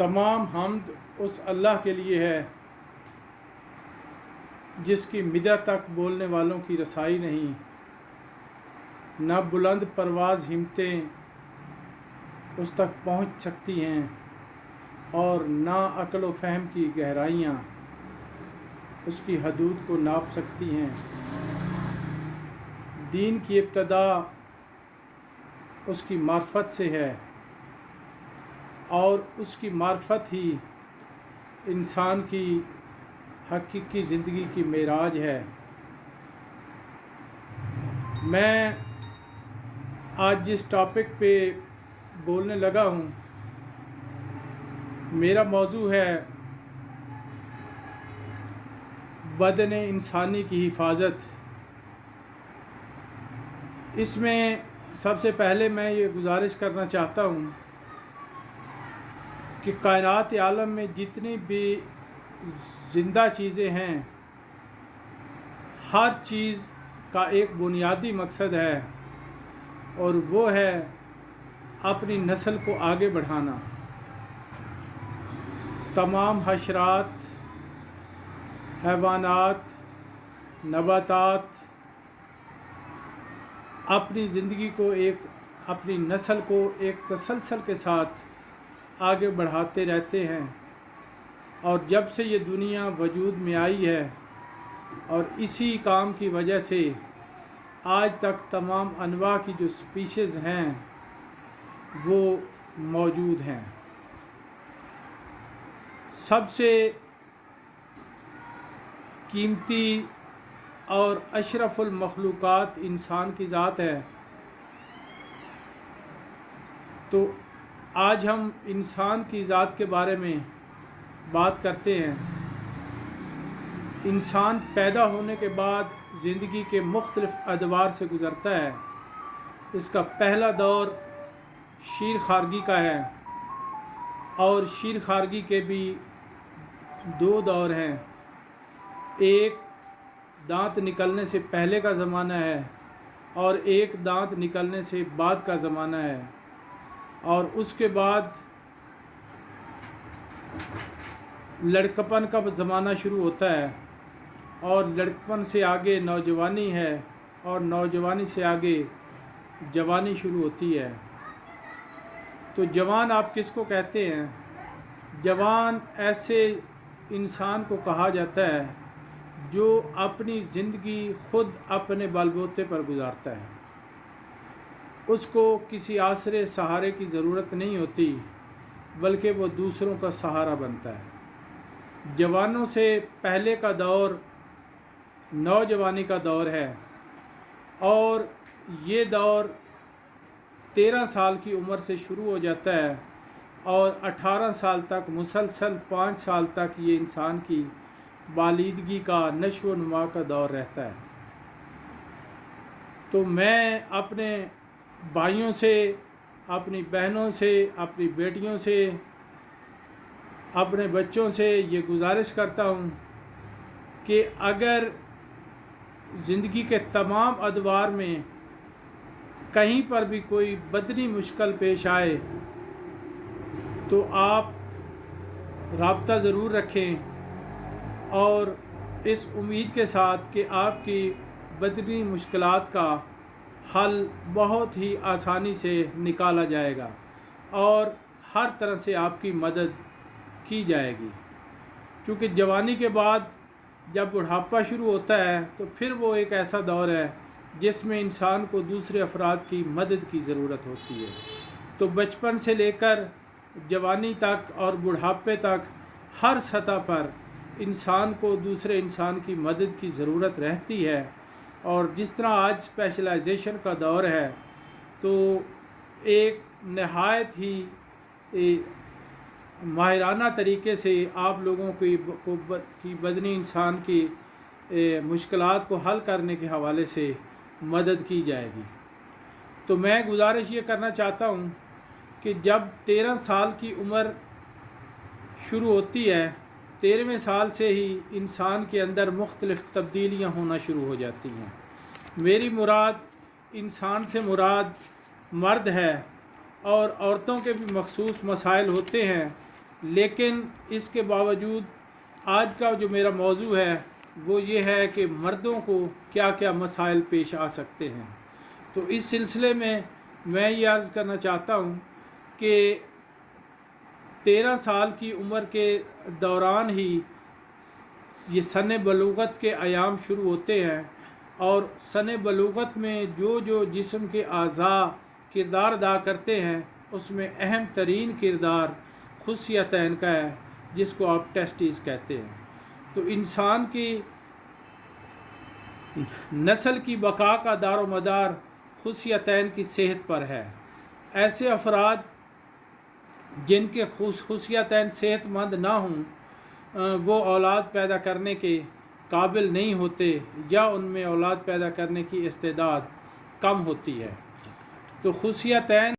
تمام حمد اس اللہ کے لیے ہے جس کی مدح تک بولنے والوں کی رسائی نہیں، نہ بلند پرواز ہمتیں اس تک پہنچ سکتی ہیں اور نہ عقل و فہم کی گہرائیاں اس کی حدود کو ناپ سکتی ہیں۔ دین کی ابتدا اس کی معرفت سے ہے اور اس کی معرفت ہی انسان کی حقیقی زندگی کی معراج ہے۔ میں آج جس ٹاپک پہ بولنے لگا ہوں، میرا موضوع ہے بدن انسانی کی حفاظت۔ اس میں سب سے پہلے میں یہ گزارش کرنا چاہتا ہوں کہ کائنات عالم میں جتنی بھی زندہ چیزیں ہیں، ہر چیز کا ایک بنیادی مقصد ہے اور وہ ہے اپنی نسل کو آگے بڑھانا۔ تمام حشرات، حیوانات، نباتات اپنی زندگی کو اپنی نسل کو ایک تسلسل کے ساتھ آگے بڑھاتے رہتے ہیں، اور جب سے یہ دنیا وجود میں آئی ہے اور اسی کام کی وجہ سے آج تک تمام انواع کی جو سپیشیز ہیں وہ موجود ہیں۔ سب سے قیمتی اور اشرف المخلوقات انسان کی ذات ہے، تو آج ہم انسان کی ذات کے بارے میں بات کرتے ہیں۔ انسان پیدا ہونے کے بعد زندگی کے مختلف ادوار سے گزرتا ہے۔ اس کا پہلا دور شیر خارگی کا ہے، اور شیر خارگی کے بھی دو دور ہیں۔ ایک دانت نکلنے سے پہلے کا زمانہ ہے اور ایک دانت نکلنے سے بعد کا زمانہ ہے، اور اس کے بعد لڑکپن کا زمانہ شروع ہوتا ہے، اور لڑکپن سے آگے نوجوانی ہے، اور نوجوانی سے آگے جوانی شروع ہوتی ہے۔ تو جوان آپ کس کو کہتے ہیں؟ جوان ایسے انسان کو کہا جاتا ہے جو اپنی زندگی خود اپنے بل بوتے پر گزارتا ہے۔ اس کو کسی آسرے سہارے کی ضرورت نہیں ہوتی، بلکہ وہ دوسروں کا سہارا بنتا ہے۔ جوانوں سے پہلے کا دور نوجوانی کا دور ہے، اور یہ دور 13 سال کی عمر سے شروع ہو جاتا ہے اور 18 سال تک مسلسل 5 سال تک یہ انسان کی بالیدگی کا نشو و نما کا دور رہتا ہے۔ تو میں اپنے بھائیوں سے، اپنی بہنوں سے، اپنی بیٹیوں سے، اپنے بچوں سے یہ گزارش کرتا ہوں کہ اگر زندگی کے تمام ادوار میں کہیں پر بھی کوئی بدنی مشکل پیش آئے تو آپ رابطہ ضرور رکھیں، اور اس امید کے ساتھ کہ آپ کی بدنی مشکلات کا حل بہت ہی آسانی سے نکالا جائے گا اور ہر طرح سے آپ کی مدد کی جائے گی، کیونکہ جوانی کے بعد جب بڑھاپا شروع ہوتا ہے تو پھر وہ ایک ایسا دور ہے جس میں انسان کو دوسرے افراد کی مدد کی ضرورت ہوتی ہے۔ تو بچپن سے لے کر جوانی تک اور بڑھاپے تک ہر سطح پر انسان کو دوسرے انسان کی مدد کی ضرورت رہتی ہے، اور جس طرح آج اسپیشلائزیشن کا دور ہے تو ایک نہایت ہی ماہرانہ طریقے سے آپ لوگوں کی بدنی انسان کی مشکلات کو حل کرنے کے حوالے سے مدد کی جائے گی۔ تو میں گزارش یہ کرنا چاہتا ہوں کہ جب 13 سال کی عمر شروع ہوتی ہے، 13ویں سال سے ہی انسان کے اندر مختلف تبدیلیاں ہونا شروع ہو جاتی ہیں۔ میری مراد انسان سے مراد مرد ہے، اور عورتوں کے بھی مخصوص مسائل ہوتے ہیں لیکن اس کے باوجود آج کا جو میرا موضوع ہے وہ یہ ہے کہ مردوں کو کیا کیا مسائل پیش آ سکتے ہیں۔ تو اس سلسلے میں یہ عرض کرنا چاہتا ہوں کہ 13 سال کی عمر کے دوران ہی یہ سن بلوغت کے ایام شروع ہوتے ہیں، اور سن بلوغت میں جو جسم کے اعضاء کردار ادا کرتے ہیں اس میں اہم ترین کردار خصیتین کا ہے، جس کو آپ ٹیسٹیز کہتے ہیں۔ تو انسان کی نسل کی بقا کا دار و مدار خصیتین کی صحت پر ہے۔ ایسے افراد جن کے خصیتین صحت مند نہ ہوں وہ اولاد پیدا کرنے کے قابل نہیں ہوتے، یا ان میں اولاد پیدا کرنے کی استعداد کم ہوتی ہے۔ تو خصیتین